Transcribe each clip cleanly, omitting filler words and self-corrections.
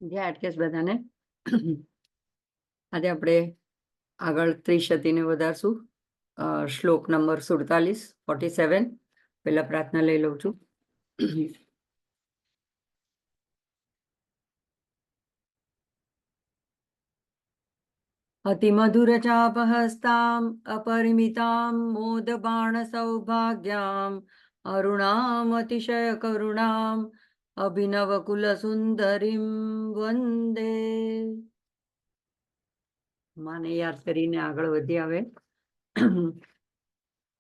જય હાટકેશ બધાને. આજે આપણે આગળ ત્રિશતીને વધારશું. શ્લોક નંબર 47 પહેલા પ્રાર્થના લઈ લઉં છું. અતિમધુર ચાપહસ્તામ અપરિમિતામ મોદબાણ સૌભાગ્યામ અરુણામ અતિશય કરુણામ અભિનવ કુલ સુંદરીમ વંદે. માને યાદ કરીને આગળ વધી આવે.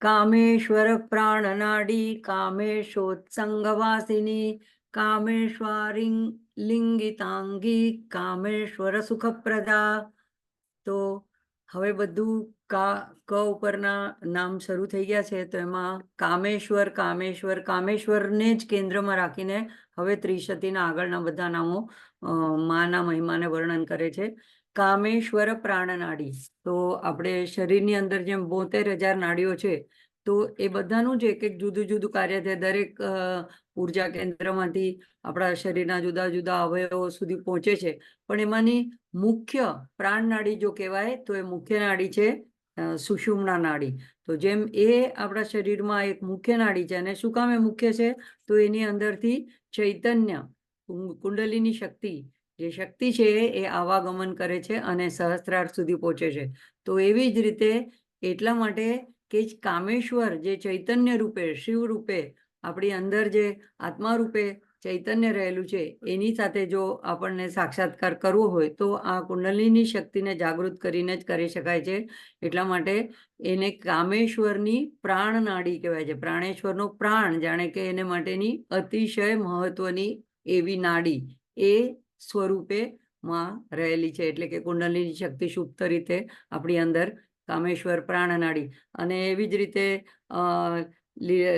કામેશ્વર પ્રાણનાડી કામેશોત્સંગવાસિની કામેશ્વરી લિંગિતાંગી કામેશ્વર સુખપ્રદા. તો હવે બધું ક ઉપરના નામ શરૂ થઈ ગયા છે. તો એમાં કામેશ્વર કામેશ્વર કામેશ્વરને જ કેન્દ્રમાં રાખીને હવે ત્રિશતીના આગળના બધા નામો માના મહિમાને વર્ણન કરે છે. કામેશ્વર પ્રાણનાડી, તો આપણે શરીરની અંદર જેમ 72,000 નાડીઓ છે, તો એ બધાનું જ એક એક જુદું જુદું કાર્ય છે. દરેક ઉર્જા કેન્દ્રમાંથી આપણા શરીરના જુદા જુદા અવયવો સુધી પહોંચે છે. પણ એમાંની મુખ્ય પ્રાણ નાડી જો કહેવાય તો એ મુખ્ય નાડી છે સુષુમ્ના નાડી. તો જેમ એ આપણા શરીરમાં એક મુખ્ય નાડી છે, અને શું કામ એ મુખ્ય છે? તો એની અંદરથી ચૈતન્ય, કુંડલીની શક્તિ, જે શક્તિ છે એ આવાગમન કરે છે અને સહસ્ત્રાર્થ સુધી પહોંચે છે. તો એવી જ રીતે એટલા માટે કે કામેશ્વર જે ચૈતન્ય રૂપે, શિવ રૂપે આપણી અંદર જે આત્મા રૂપે ચૈતન્ય રહેલું છે, એની સાથે જો આપણને સાક્ષાત્કાર કરવો હોય તો આ કુંડલીની શક્તિને જાગૃત કરીને જ કરી શકાય છે. એટલા માટે એને કામેશ્વરની પ્રાણ નાડી કહેવાય છે. પ્રાણેશ્વરનો પ્રાણ, જાણે કે એને માટેની અતિશય મહત્વની એવી નાડી એ સ્વરૂપે માં રહેલી છે. એટલે કે કુંડલીની શક્તિ સુપ્ત રીતે આપણી અંદર કામેશ્વર પ્રાણ નાડી. અને એવી જ રીતે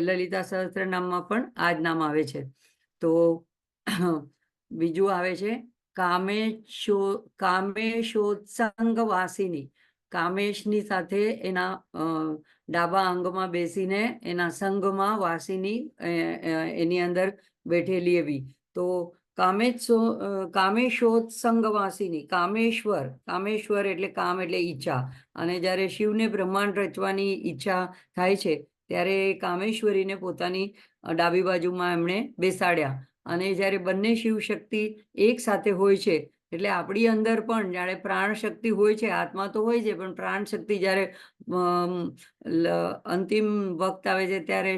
લલિતા સહસ્ત્રનામમાં પણ આ જ નામ આવે છે. તો બીજું આવે છે કામેશોત્સંગવાસિની. કામેશની સાથે એના ડાબા અંગમાં બેસીને એના સંગમાં વાસિની એની અંદર બેઠેલી એવી. તો કામેશોત્સંગવાસિની, કામેશ્વર એટલે કામ એટલે ઈચ્છા. અને જ્યારે શિવને બ્રહ્માંડ રચવાની ઈચ્છા થાય છે ત્યારે કામેશ્વરીને પોતાની ડાબી બાજુમાં એમણે બેસાડ્યા. અને જ્યારે બંને શિવ શક્તિ એક સાથે હોય છે, એટલે આપણી અંદર પણ જ્યારે પ્રાણ શક્તિ હોય છે, આત્મા તો હોય છે, પણ પ્રાણ શક્તિ જ્યારે અંતિમ વખત આવે છે, ત્યારે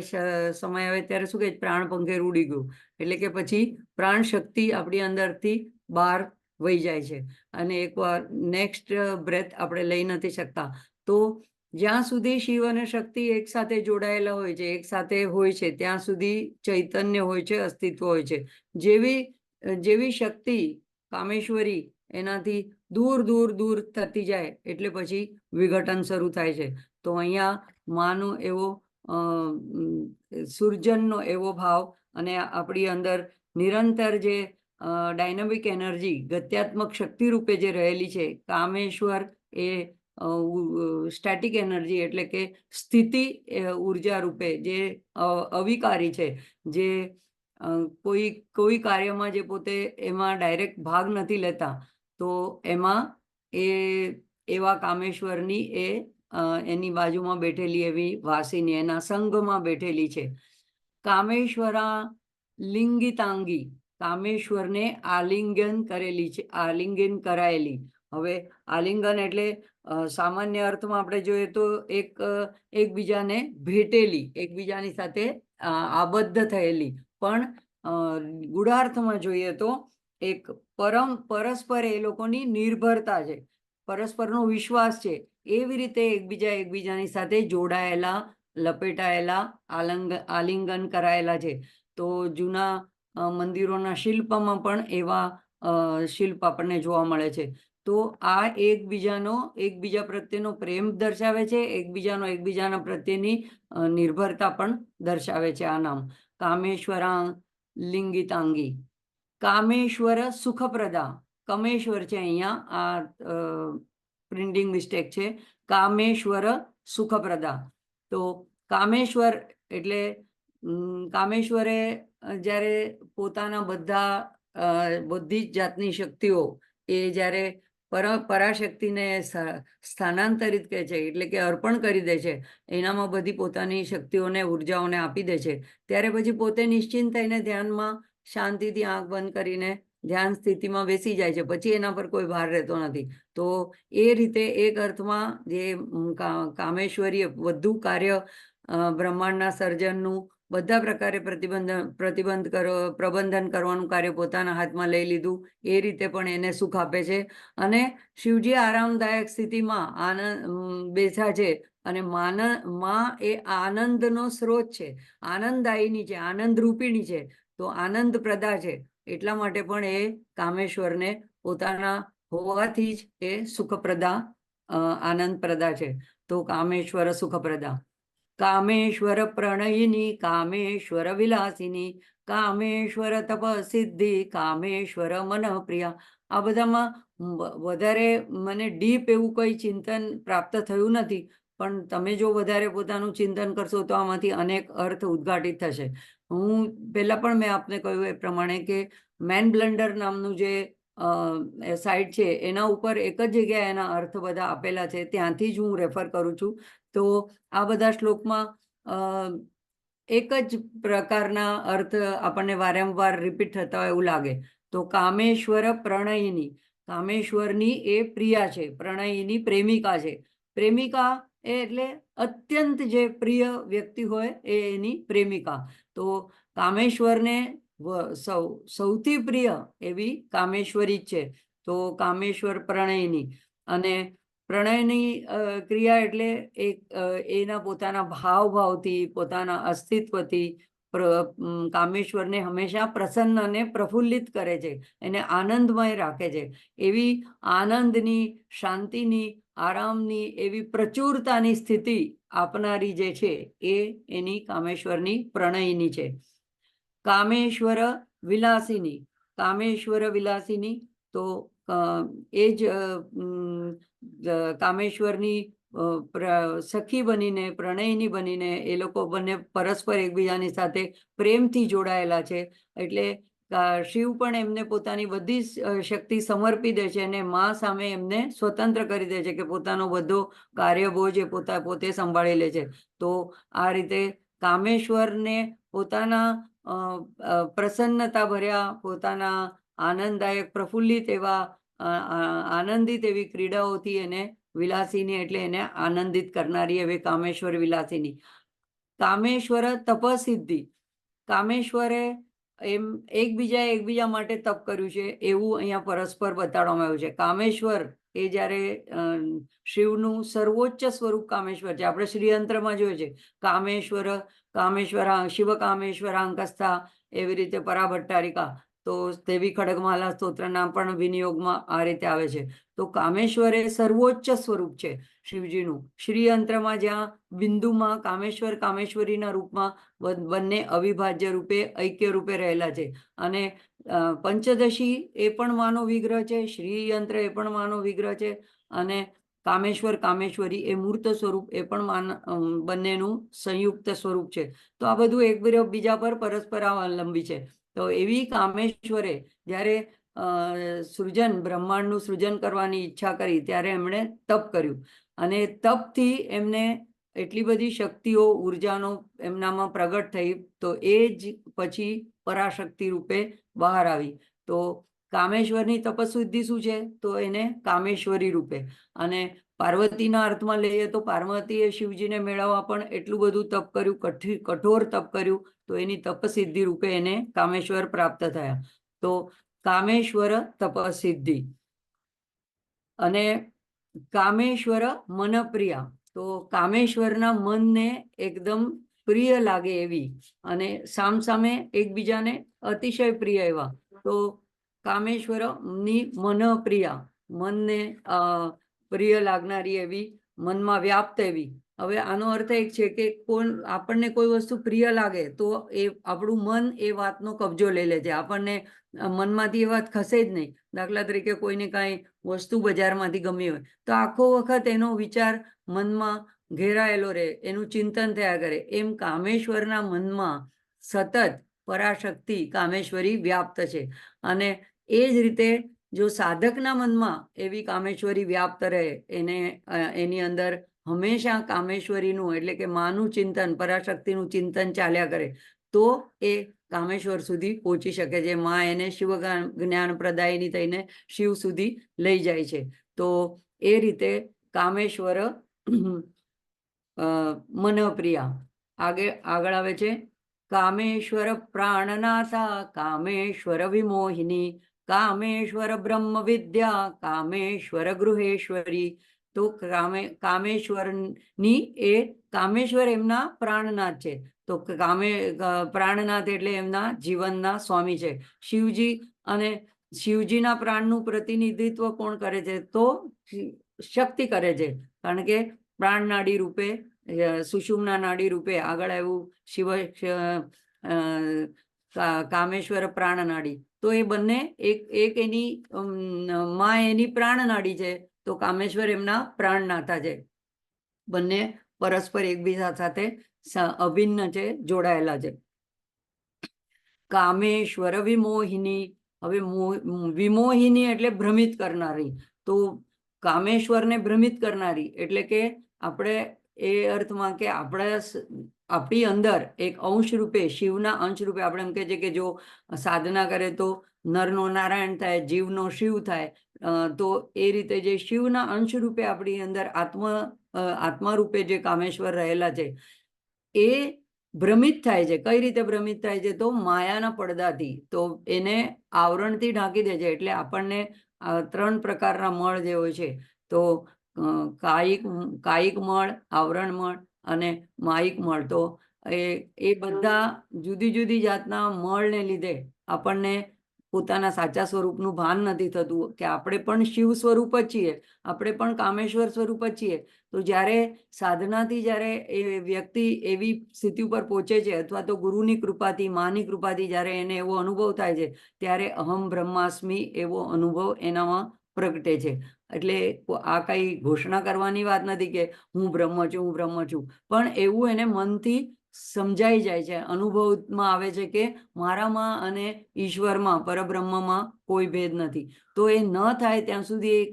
સમય આવે ત્યારે શું કહે, પ્રાણ પંખેર ઉડી ગયું. એટલે કે પછી પ્રાણ શક્તિ આપણી અંદરથી બહાર વહી જાય છે અને એકવાર નેક્સ્ટ બ્રેથ આપણે લઈ નથી શકતા. તો જ્યાં સુધી શિવ અને શક્તિ એક સાથે જોડાયેલા હોય છે, એક સાથે હોય છે, ત્યાં સુધી ચૈતન્ય હોય છે, અસ્તિત્વ હોય છે. જેવી શક્તિ કામેશ્વરી એનાથી દૂર દૂર દૂર થતી જાય એટલે પછી વિઘટન શરૂ થાય છે. તો અહીંયા માનો એવો સૂર્જનનો એવો ભાવ અને આપણી અંદર નિરંતર જે ડાયનામિક એનર્જી, ગત્યાત્મક શક્તિ રૂપે જે રહેલી છે, કામેશ્વર એ સ્ટેટિક એનર્જી એટલે કે સ્થિતિ ઉર્જા રૂપે જે અવિકારી છે, જે કોઈ કાર્યમાં જે પોતે એમાં ડાયરેક્ટ ભાગ નથી લેતા, તો એમાં એવા કામેશ્વરની એની બાજુમાં બેઠેલી એવી વાસિની એના સંઘમાં બેઠેલી છે. કામેશ્વરા લિંગિતાંગી, કામેશ્વરને આલિંગન કરેલી છે, આલિંગન કરાયેલી. હવે આલિંગન એટલે સામાન્ય અર્થમાં આપણે જોઈએ તો એકબીજાને ભેટેલી, એકબીજાની સાથે આબદ્ધ થયેલી. પણ ગૂઢાર્થમાં જોઈએ તો એક પરસ્પર એ લોકોની નિર્ભરતા છે, પરસ્પરનો વિશ્વાસ છે. એવી રીતે એકબીજાની સાથે જોડાયેલા, લપેટાયેલા, આલિંગન કરાયેલા છે. તો જૂના મંદિરોના શિલ્પમાં પણ એવા શિલ્પ આપણને જોવા મળે છે. તો આ એકબીજા પ્રત્યેનો પ્રેમ દર્શાવે છે, એકબીજાના પ્રત્યેની નિર્ભરતા પણ દર્શાવે છે આ નામ કામેશ્વરા લિંગિતાંગી. કામેશ્વર સુખપ્રદા, કમેશ્વર છે, અહીંયા આ પ્રિન્ટિંગ મિસ્ટેક છે, કામેશ્વર સુખપ્રદા. તો કામેશ્વર એટલે કામેશ્વરે જ્યારે પોતાના બધા બધી જ જાતની શક્તિઓ એ જ્યારે પરાશક્તિને સ્થાનાંતરિત કરે છે, એટલે કે અર્પણ કરી દે છે, એનામાં બધી પોતાની શક્તિઓને ઉર્જાઓને આપી દે છે, ત્યારે પછી પોતે નિશ્ચિંત થઈને ધ્યાનમાં શાંતિથી આંખ બંધ કરીને ધ્યાન સ્થિતિમાં બેસી જાય છે, પછી એના પર કોઈ ભાર રહેતો નથી. તો એ રીતે એક અર્થમાં જે કામેશ્વરીય બધું કાર્ય બ્રહ્માંડના સર્જનનું બધા પ્રકારે પ્રબંધન કરવાનું કાર્ય પોતાના હાથમાં લઈ લીધું, એ રીતે પણ એને સુખ આપે છે. અને શિવજી આરામદાયક સ્થિતિમાં આનંદ બેઠા છે, અને માં એ આનંદનો સ્ત્રોત છે, આનંદદાયીની છે, આનંદ રૂપિણી છે, તો આનંદ પ્રદા છે. એટલા માટે પણ એ કામેશ્વરને પોતાના હોવાથી જ એ સુખપ્રદા આનંદ પ્રદા છે. તો કામેશ્વર સુખપ્રદા, કામેશ્વર પ્રણયિની, કામેશ્વર વિલાસિની, કામેશ્વર તપસિદ્ધિ, કામેશ્વર મનપ્રિયા. આ બધામાં વધારે મને ડીપ એવું કંઈ ચિંતન પ્રાપ્ત થયું નથી, પણ તમે જો વધારે પોતાનું ચિંતન કરશો તો આમાંથી અનેક અર્થ ઉદ્ઘાટિત થશે. હું પહેલા પણ મેં આપને કહ્યું એ પ્રમાણે કે મેન બ્લન્ડર નામનું જે સાઇટ છે એના ઉપર એક જ જગ્યાએ એના અર્થ બધા આપેલા છે, ત્યાંથી જ હું રેફર કરું છું. તો આ બધા શ્લોકમાં એક જ પ્રકારના અર્થ આપણને વારંવાર રિપીટ થતા હોય એવું લાગે. તો કામેશ્વર પ્રણયિની, કામેશ્વરની એ પ્રિયા છે, પ્રણયિની પ્રેમિકા છે. પ્રેમિકા એ એટલે અત્યંત જે પ્રિય વ્યક્તિ હોય એ એની પ્રેમિકા. તો કામેશ્વરને સૌથી પ્રિય એવી કામેશ્વરી જ છે. તો કામેશ્વર પ્રણયિની, અને પ્રણયની ક્રિયા એટલે એના પોતાના ભાવથી, પોતાના અસ્તિત્વથી કામેશ્વરને હંમેશા પ્રસન્ન અને પ્રફુલ્લિત કરે છે, એને આનંદમય રાખે છે. એવી આનંદની, શાંતિની, આરામની, એવી પ્રચુરતાની સ્થિતિ આપનારી જે છે એ એની કામેશ્વરની પ્રણયિની છે. કામેશ્વર વિલાસિની, કામેશ્વર વિલાસિની, તો એ જ કામેશ્વરની સખી બનીને, પ્રણયની બનીને એ લોકો બંને પરસ્પર એકબીજાની સાથે પ્રેમથી જોડાયેલા છે. એટલે શિવ પણ એમને પોતાની બધી શક્તિ સમર્પી દે છે, અને મા સામે એમને સ્વતંત્ર કરી દે છે કે પોતાનો બધો કાર્યબોજ એ પોતે સંભાળી લે છે. તો આ રીતે કામેશ્વરને પોતાના પ્રસન્નતા ભર્યા, પોતાના આનંદદાયક, પ્રફુલ્લિત એવા આનંદિત એવી ક્રીડાઓથી એને વિલાસિની એટલે એને આનંદિત કરનારી એવી કામેશ્વર વિલાસિની. કામેશ્વર તપસિદ્ધિ, કામેશ્વરે એમ એકબીજા માટે તપ કર્યું છે એવું અહીંયા પરસ્પર બતાડવામાં આવ્યું છે. કામેશ્વર એ જ્યારે શિવનું સર્વોચ્ચ સ્વરૂપ કામેશ્વર છે. આપણે શ્રીયંત્રમાં જોઈએ છે કામેશ્વર શિવ કામેશ્વરાંકસ્થા, એવી રીતે પરાભટ્ટારિકા, તો દેવી ખડગમાલા સ્તોત્રના પણ વિનિયોગમાં આ રીતે આવે છે. તો કામેશ્વર એ સર્વોચ્ચ સ્વરૂપ છે શિવજીનું. શ્રીયંત્રમાં જ્યાં બિંદુમાં કામેશ્વર કામેશ્વરીના રૂપમાં બંને અવિભાજ્ય રૂપે, ઐક્ય રૂપે રહેલા છે. અને પંચદશી એ પણ માનો વિગ્રહ છે, શ્રીયંત્ર એ પણ માનો વિગ્રહ છે, અને કામેશ્વર કામેશ્વરી એ મૂર્ત સ્વરૂપ એ પણ બંનેનું સંયુક્ત સ્વરૂપ છે. તો આ બધું એકબીજા પર પરસ્પર અવલંબી છે. તો એવી કામેશ્વરે જ્યારે બ્રહ્માંડનું સૃજન કરવાની ઈચ્છા કરી ત્યારે એમણે તપ કર્યું, અને તપથી એમને એટલી બધી શક્તિઓ, ઉર્જાનો એમનામાં પ્રગટ થઈ, તો એ જ પછી પરાશક્તિ રૂપે બહાર આવી. તો કામેશ્વરની તપસ્વિધિ શું છે? તો એને કામેશ્વરી રૂપે. અને પાર્વતીના અર્થમાં લઈએ તો પાર્વતીએ શિવજીને મેળવવા પણ એટલું બધું તપ કર્યું, કઠોર તપ કર્યું, તો એની તપસિદ્ધિ રૂપે એને કામેશ્વર પ્રાપ્ત થયા. તો કામેશ્વર તપસિદ્ધિ. અને કામેશ્વર મનપ્રિયા, તો કામેશ્વરના મનને એકદમ પ્રિય લાગે એવી, અને સામસામે એકબીજાને અતિશય પ્રિય એવા. તો કામેશ્વરની મનપ્રિયા, મનને પ્રિય લાગનારી એવી, મનમાં વ્યાપ્ત એવી. હવે આનો અર્થ એક છે કે આપણને કોઈ વસ્તુ પ્રિય લાગે તો એ આપણું મન એ વાતનો કબજો લઈ લે છે. આપણને મનમાંથી એ વાત ખસે જ નહીં. દાખલા તરીકે કોઈને કાંઈ વસ્તુ બજારમાંથી ગમી હોય તો આખો વખત એનો વિચાર મનમાં ઘેરાયેલો રહે, એનું ચિંતન થયા કરે. એમ કામેશ્વરના મનમાં સતત પરાશક્તિ કામેશ્વરી વ્યાપ્ત છે. અને એ જ રીતે જો સાધકના મનમાં એવી કામેશ્વરી વ્યાપ્ત રહે, એને એની અંદર હંમેશા કામેશ્વરીનું એટલે કે માનું ચિંતન, પરાશક્તિનું ચિંતન ચાલ્યા કરે, તો એ કામેશ્વર સુધી પહોંચી શકે છે. માં એને શિવ જ્ઞાન પ્રદાયની થઈને શિવ સુધી લઈ જાય છે. તો એ રીતે કામેશ્વર મનપ્રિયા. આગળ આવે છે કામેશ્વર પ્રાણનાથા, કામેશ્વર વિમોહિની, કામેશ્વર બ્રહ્મ વિદ્યા, કામેશ્વર ગૃહેશ્વરી. તો કામેશ્વરની એ કામેશ્વર એમના પ્રાણનાથ છે. તો પ્રાણનાથ એટલે એમના જીવનના સ્વામી છે. શિવજી અને શિવજીના પ્રાણનું પ્રતિનિધિત્વ કોણ કરે છે? તો શક્તિ કરે છે. કારણ કે પ્રાણ નાડી રૂપે, સુષુમ્ના નાડી રૂપે આગળ આવ્યું શિવ કામેશ્વર પ્રાણ નાડી. તો એ બંને એક એની માં એની પ્રાણ નાડી છે, તો કામેશ્વર એમના પ્રાણનાથા છે. બંને પરસ્પર એકબીજા સાથે અભિન્ન છે, જોડાયેલા છે. કામેશ્વર વિમોહિની. હવે વિમોહિની એટલે ભ્રમિત કરનારી. તો કામેશ્વરને ભ્રમિત કરનારી એટલે કે આપણે એ અર્થમાં કે આપણી અંદર એક અંશ રૂપે, શિવના અંશ રૂપે આપણે એમ કહે છે કે જો સાધના કરે તો નરનો નારાયણ થાય, જીવનો શિવ થાય. તો એ રીતે જે શિવના અંશ રૂપે આપણી અંદર આત્મા રૂપે જે કામેશ્વર રહેલા છે, એ ભ્રમિત થાય છે. કઈ રીતે ભ્રમિત થાય છે? તો માયાના પડદાથી. તો એને આવરણથી ઢાંકી દે છે. એટલે આપણને 3 પ્રકારના મળ જે હોય છે, તો કાયિક મળ, આવરણ મળ અને માયિક મળ. તો એ બધા જુદી જુદી જાતના મળને લીધે આપણને પોતાના સાચા સ્વરૂપનું ભાન નથી થતું કે આપણે પણ શિવ સ્વરૂપ જ છીએ, આપણે પણ કામેશ્વર સ્વરૂપ જ છીએ. તો જ્યારે સાધનાથી જ્યારે એ વ્યક્તિ એવી સ્થિતિ ઉપર પહોંચે છે, અથવા તો ગુરુની કૃપાથી, માની કૃપાથી જ્યારે એને એવો અનુભવ થાય છે, ત્યારે અહમ બ્રહ્માસ્મિ એવો અનુભવ એનામાં પ્રગટે છે. એટલે આ કઈ ઘોષણા કરવાની વાત નથી કે હું બ્રહ્મ છું, હું બ્રહ્મ છું, પણ એવું એને મનથી સમજાઈ જાય છે, અનુભવમાં આવે છે કે મારામાં અને ઈશ્વરમાં, પરબ્રહ્મમાં કોઈ ભેદ નથી. તો એ ન થાય ત્યાં સુધી એ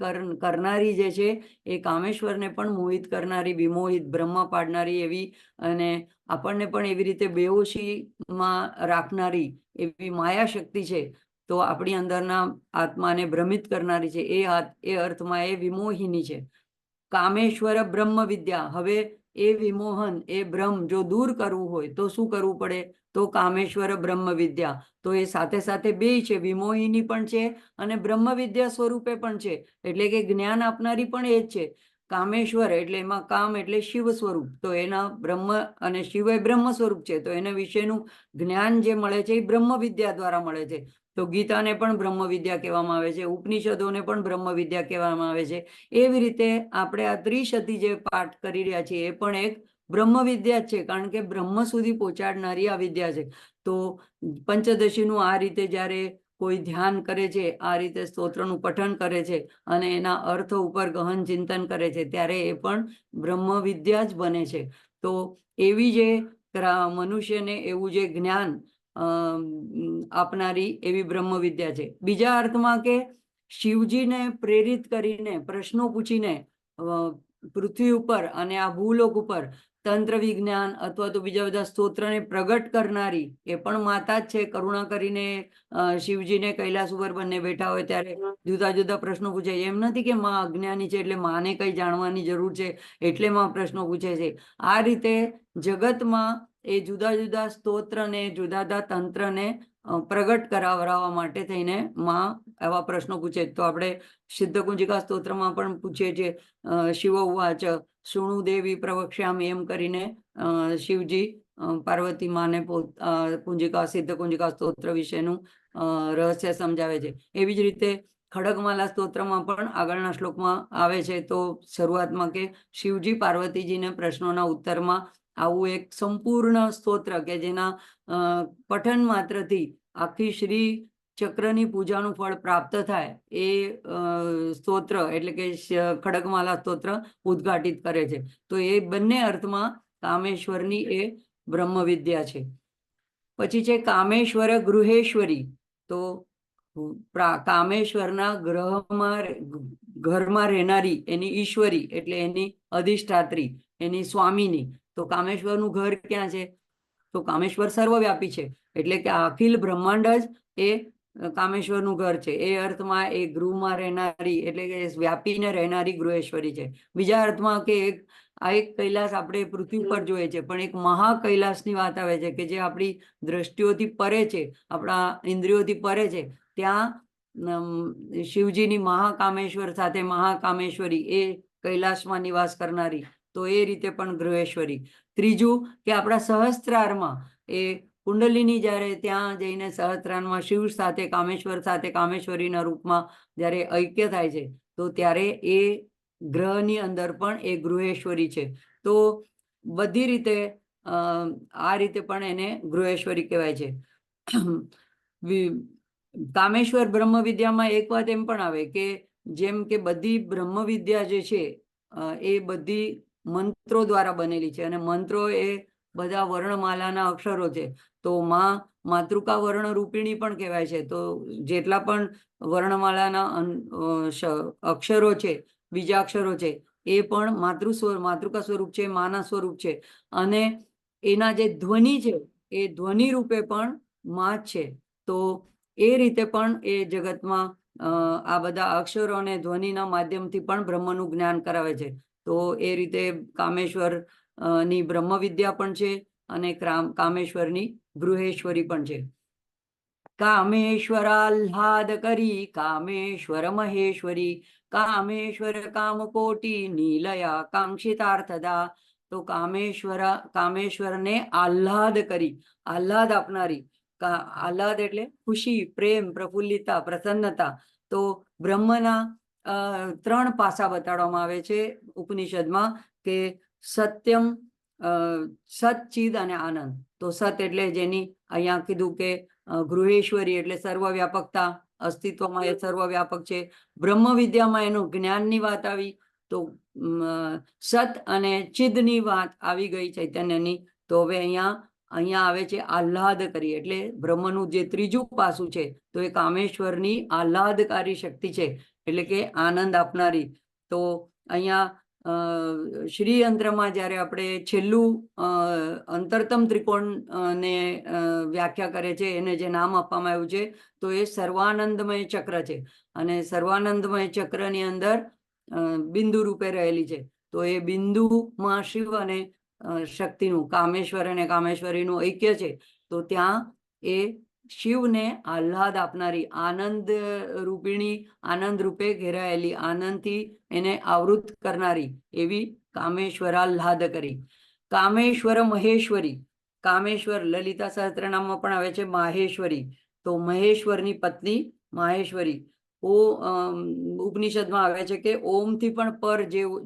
કરનારી જે છે એ કામેશ્વરને પણ મોહિત કરનારી, વિમોહિત, બ્રહ્મ પાડનારી એવી, અને આપણને પણ એવી રીતે બેહોશીમાં રાખનારી એવી માયા શક્તિ છે. તો આપણી અંદરના આત્માને ભ્રમિત કરનારી છે. એ અર્થમાં એ વિમોહિની છે. કામેશ્વર બ્રહ્મ વિદ્યા. હવે એ વિમોહન, એ ભ્રમ જો દૂર કરવું હોય તો શું કરવું પડે? તો કામેશ્વર બ્રહ્મ વિદ્યા. તો એ સાથે સાથે બે છે, વિમોહિની પણ છે અને બ્રહ્મ વિદ્યા સ્વરૂપે પણ છે. એટલે કે જ્ઞાન આપનારી પણ એ જ છે. કામેશ્વર એટલે એમાં કામ એટલે શિવ સ્વરૂપ. તો એના બ્રહ્મ અને શિવ એ બ્રહ્મ સ્વરૂપ છે. તો એના વિશેનું જ્ઞાન જે મળે છે એ બ્રહ્મ વિદ્યા દ્વારા મળે છે. તો ગીતાને પણ બ્રહ્મ વિદ્યા કહેવામાં આવે છે, ઉપનિષદોને પણ બ્રહ્મ વિદ્યા કહેવામાં આવે છે. એવી રીતે આપણે આ ત્રિશતી જે પાઠ કરી રહ્યા છીએ એ પણ એક બ્રહ્મ વિદ્યા જ છે, કારણ કે બ્રહ્મ સુધી પહોંચાડનારી આ વિદ્યા છે. તો પંચદશીનું આ રીતે જ્યારે કોઈ ધ્યાન કરે છે, આ રીતે સ્તોત્રનું પઠન કરે છે અને એના અર્થ ઉપર ગહન ચિંતન કરે છે, ત્યારે એ પણ બ્રહ્મ વિદ્યા જ બને છે. તો એવી જે મનુષ્યને એવું જે જ્ઞાન આપનારી એવી બ્રહ્મ વિદ્યા છે. બીજા અર્થમાં કે શિવજીને પ્રેરિત કરીને, પ્રશ્નો પૂછીને પૃથ્વી ઉપર અને આ ભૂલોક ઉપર તંત્ર વિજ્ઞાન અથવા તો બીજા બધા સ્તોત્રને પ્રગટ કરનારી એ પણ માતા જ છે. કરુણા કરીને શિવજીને કૈલાસ ઉપર બંને બેઠા હોય ત્યારે જુદા જુદા પ્રશ્નો પૂછે. એમ નથી કે માં અજ્ઞાની છે એટલે માને કઈ જાણવાની જરૂર છે એટલે માં પ્રશ્નો પૂછે છે. આ રીતે જગતમાં એ જુદા જુદા સ્તોત્રને, જુદા જુદા તંત્રને પ્રગટ કરાવવા માટે થઈને માં એવા પ્રશ્નો પૂછે. તો આપણે સિદ્ધકુંજિકા સ્તોત્રમાં પણ પૂછીએ છીએ, શિવ ઉવાચ શૃણુ દેવી પ્રવક્ષ્યામિ, એમ કરીને શિવજી પાર્વતી માને કુંજિકા, સિદ્ધ કુંજિકા સ્તોત્ર વિશેનું રહસ્ય સમજાવે છે. એવી જ રીતે ખડગમાલા સ્તોત્રમાં પણ આગળના શ્લોકમાં આવે છે. તો શરૂઆતમાં કે શિવજી પાર્વતીજીને પ્રશ્નોના ઉત્તરમાં આવું એક સંપૂર્ણ સ્તોત્ર કે જેના પઠન માત્રથી આખી શ્રી ચક્રની પૂજાનું ફળ પ્રાપ્ત થાય એ સ્તોત્ર એટલે કે ખડગમાલા સ્તોત્ર ઉદ્ઘાટિત કરે છે. તો એ બંને અર્થમાં કામેશ્વરની એ બ્રહ્મ વિદ્યા છે. પછી છે કામેશ્વર ગૃહેશ્વરી. તો કામેશ્વરના ઘરમાં રહેનારી એની ઈશ્વરી એટલે એની અધિષ્ઠાત્રી, એની સ્વામીની. તો કામેશ્વરનું ઘર ક્યાં છે? તો કામેશ્વર સર્વવ્યાપી છે, એટલે કે અખિલ બ્રહ્માંડ જ એ કામેશ્વરનું ઘર છે. એ અર્થમાં એ ગૃહમાં રહેનારી એટલે કે વ્યાપીને રહેનારી ગૃહેશ્વરી છે. બીજા અર્થમાં કે એક કૈલાસ આપણે પૃથ્વી પર જોઈએ છે, પણ એક મહા કૈલાસની વાત આવે છે કે જે આપણી દ્રષ્ટિઓથી પરે છે, આપણા ઇન્દ્રિયોથી પરે છે. ત્યાં શિવજીની મહાકામેશ્વર સાથે મહાકામેશ્વરી એ કૈલાસમાં નિવાસ કરનારી, તો એ રીતે પણ ગૃહેશ્વરી. ત્રીજું કે આપણા સહસ્ત્રારમાં એ કુંડલીની જ્યારે ત્યાં જઈને સહસ્ત્રારમાં શિવ સાથે કામેશ્વર સાથે કામેશ્વરીના રૂપમાં જ્યારે ઐક્ય થાય છે, તો ત્યારે એ ગ્રહની અંદર પણ એ ગૃહેશ્વરી છે. તો બધી રીતે આ રીતે પણ એને ગૃહેશ્વરી કહેવાય છે. કામેશ્વર બ્રહ્મ વિદ્યામાં એક વાત એમ પણ આવે કે જેમ કે બધી બ્રહ્મ વિદ્યા જે છે એ બધી મંત્રો દ્વારા બનેલી છે, અને મંત્રો એ બધા વર્ણમાલાના અક્ષરો છે. તો માતૃકા વર્ણ રૂપિણી પણ કહેવાય છે. તો જેટલા પણ વર્ણમાલાના અક્ષરો છે, બીજાક્ષરો છે, એ પણ માતૃકા સ્વરૂપ છે, માના સ્વરૂપ છે. અને એના જે ધ્વનિ છે એ ધ્વનિ રૂપે પણ માં જ છે. તો એ રીતે પણ એ જગતમાં આ બધા અક્ષરો અને ધ્વનિના માધ્યમથી પણ બ્રહ્મનું જ્ઞાન કરાવે છે. તો એ રીતે કામેશ્વર ની બ્રહ્મ વિદ્યા પણ છે, અને કામેશ્વરની ગૃહેશ્વરી પણ છે. કામેશ્વરાહ્લાદ કરી કામેશ્વર મહેશ્વરી, કામેશ્વર કામકોટી નીલયા કાંક્ષિતાર્થદા. તો કામેશ્વરને આહ્લાદ કરી, આહ્લાદ આપનારી. આહ્લાદ એટલે ખુશી, પ્રેમ, પ્રફુલ્લિતા, પ્રસન્નતા. તો બ્રહ્મના 3 પાસા બતાડવામાં આવે છે ઉપનિષદમાં કે સત્યમ, સચ્ચિદ અને આનંદ. તો સત એટલે જેની અહીંયા કીધું કે ગૃહેશ્વરી એટલે સર્વવ્યાપકતા, અસ્તિત્વમાં એ સર્વવ્યાપક છે. બ્રહ્મ વિદ્યામાં એનું જ્ઞાનની વાત આવી, તો સત અને ચિદની વાત આવી ગઈ ચૈતન્યની. તો હવે અહીંયા આવે છે આહ્લાદ કરી, એટલે બ્રહ્મનું જે ત્રીજું પાસું છે, તો એ કામેશ્વરની આહ્લાદકારી શક્તિ છે, એટલે કે આનંદ આપનારી. તો અહીંયા શ્રીયંત્રમાં જ્યારે આપણે છેલ્લું અંતરતમ ત્રિકોણ ને વ્યાખ્યા કરે છે, એને જે નામ આપવામાં આવ્યું છે, તો એ સર્વાનંદમય ચક્ર છે. અને સર્વાનંદમય ચક્રની અંદર બિંદુ રૂપે રહેલી છે. તો એ બિંદુમાં શિવ અને શક્તિનું, કામેશ્વર અને કામેશ્વરીનું ઐક્ય છે. તો ત્યાં એ શિવને આહ્લાદ આપનારી, આનંદ રૂપિણી, આનંદ રૂપે ઘેરાયેલી, આનંદથી એને આવૃત કરનારી એવી કામેશ્વરાહ્લાદ કરી. કામેશ્વર મહેશ્વરી. કામેશ્વર લલિતા સહસ્ત્રનામમાં પણ આવે છે માહેશ્વરી. તો મહેશ્વરની પત્ની માહેશ્વરી. ઉપનિષદમાં આવે છે કે ઓમથી પણ પર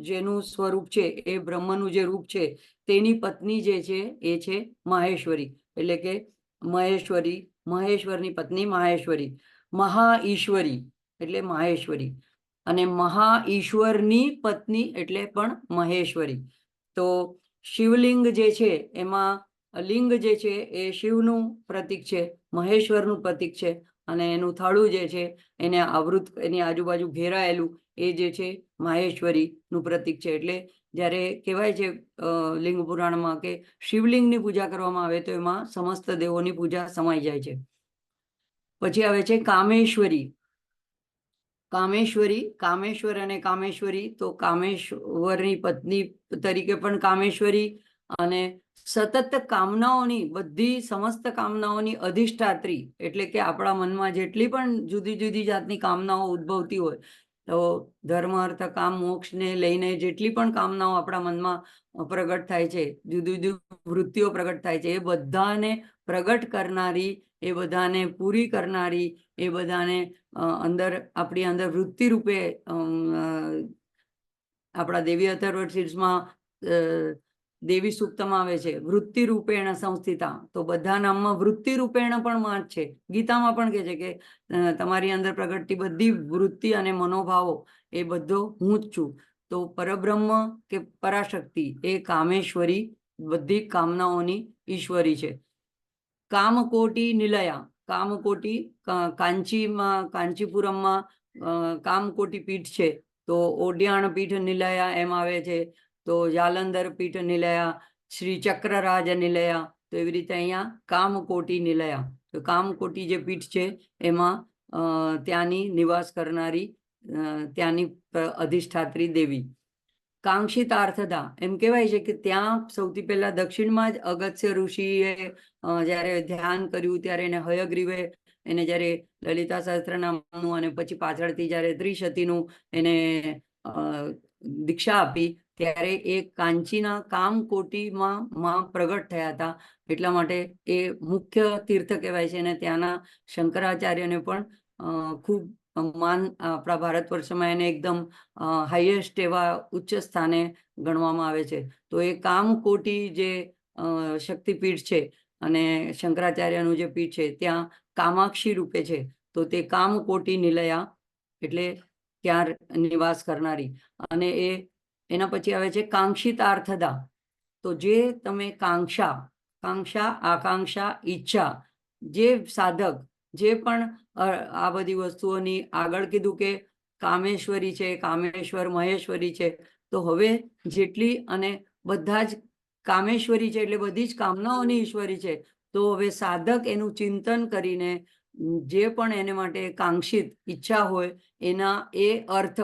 જેનું સ્વરૂપ છે, એ બ્રહ્મનું જે રૂપ છે, તેની પત્ની જે છે એ છે માહેશ્વરી, એટલે કે મહેશ્વરની પત્ની માહેશ્વરી. મહાઈશ્વરી એટલે માહેશ્વરી, અને મહાઈશ્વરની પત્ની એટલે પણ મહેશ્વરી. તો શિવલિંગ જે છે એમાં લિંગ જે છે એ શિવનું પ્રતીક છે, મહેશ્વરનું પ્રતીક છે, અને એનું થળું જે છે એને આવૃત, એની આજુબાજુ ઘેરાયેલું, એ જે છે માહેશ્વરીનું પ્રતીક છે. એટલે જ્યારે કહેવાય છે લિંગ પુરાણમાં કે શિવલિંગની પૂજા કરવામાં આવે તો એમાં સમસ્ત દેવોની પૂજા સમાઈ જાય છે. પછી આવે છે કામેશ્વરી. કામેશ્વર અને કામેશ્વરી. તો કામેશ્વરની પત્ની તરીકે પણ કામેશ્વરી, અને સતત કામનાઓની, બધી સમસ્ત કામનાઓની અધિષ્ઠાત્રી, એટલે કે આપણા મનમાં જેટલી પણ જુદી જુદી જાતની કામનાઓ ઉદ્ભવતી હોય, તો ધર્મ, અર્થ, કામ, મોક્ષને લઈને જેટલી પણ કામનાઓ આપણા મનમાં પ્રગટ થાય છે, જુદી જુદી વૃત્તિઓ પ્રગટ થાય છે, એ બધાને પ્રગટ કરનારી, એ બધાને પૂરી કરનારી, એ બધાને આપણી અંદર વૃત્તિ રૂપે આપણા દેવી અથર્વશીર્ષમાં દેવી સૂક્તમાં આવે છે વૃત્તિ રૂપેણ સંસ્થિતા. તો બધા નામમાં વૃત્તિ રૂપેણ પણ માં જ છે. ગીતામાં પણ કહે છે કે તમારી અંદર પ્રગટતી બધી વૃત્તિ અને મનોભાવો એ બધો હું જ છું. તો પરબ્રહ્મ કે પરાશક્તિ એ કામેશ્વરી, બધી કામનાઓની ઈશ્વરી છે. કામકોટી નિલયા, કામકોટી કાંચીપુરમમાં કામકોટી પીઠ છે, તો ઓડિયાણ પીઠ નિલયા એમ આવે છે, તો જાલંધર પીઠ નિલયા, શ્રી ચક્રરાજ નિલયા, તો એવી રીતે અહીંયા કામકોટી નિલયા, તો કામકોટી જે પીઠ છે એમાં ત્યાંની નિવાસ કરનારી ત્યાંની અધિષ્ઠાત્રી દેવી. કાંક્ષિતાર્થદા, એમ કહેવાય છે કે ત્યાં સૌથી પહેલા દક્ષિણમાં જ અગસ્ત્ય ઋષિએ જ્યારે ધ્યાન કર્યું ત્યારે એને હયગ્રીવે એને જ્યારે લલિતા સહસ્ત્રનામનું અને પછી પાછળથી જ્યારે ત્રિશતીનું એને દીક્ષા આપી ત્યારે એ કાંચીના કામકોટીમાં માં પ્રગટ થયા હતા, એટલા માટે એ મુખ્ય તીર્થ કહેવાય છે. અને ત્યાંના શંકરાચાર્યને પણ ખૂબ માન આપણા ભારત વર્ષમાં એને એકદમ હાઈએસ્ટ એવા ઉચ્ચ સ્થાને ગણવામાં આવે છે. તો એ કામકોટી જે શક્તિપીઠ છે અને શંકરાચાર્યનું જે પીઠ છે ત્યાં કામાક્ષી રૂપે છે, તો તે કામકોટી નિલયા એટલે ત્યાં નિવાસ કરનારી. અને એના પછી આવે છે કાંક્ષિતાર્થદા, તો જે તમે કાંક્ષા, આકાંક્ષા, ઈચ્છા, જે સાધક જે પણ આ બધી વસ્તુઓની આગળ કીધું કે કામેશ્વરી છે, કામેશ્વર મહેશ્વરી છે, તો હવે જેટલી અને બધા જ કામેશ્વરી છે એટલે બધી જ કામનાઓની ઈશ્વરી છે, તો હવે સાધક એનું ચિંતન કરીને જે પણ એને માટે કાંક્ષિત ઈચ્છા હોય એના એ અર્થ,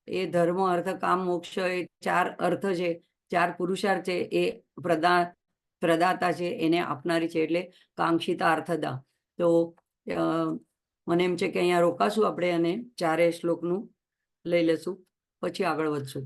એ ધર્મ અર્થ કામ મોક્ષ, એ 4 અર્થ છે, 4 પુરુષાર્થ છે, એ પ્રદાતા છે એને આપનારી છે, એટલે કાંક્ષિતા અર્થદા. તો મને એમ છે કે અહીંયા રોકાશું આપણે અને 4 શ્લોકનું લઈ લેશું, પછી આગળ વધશું.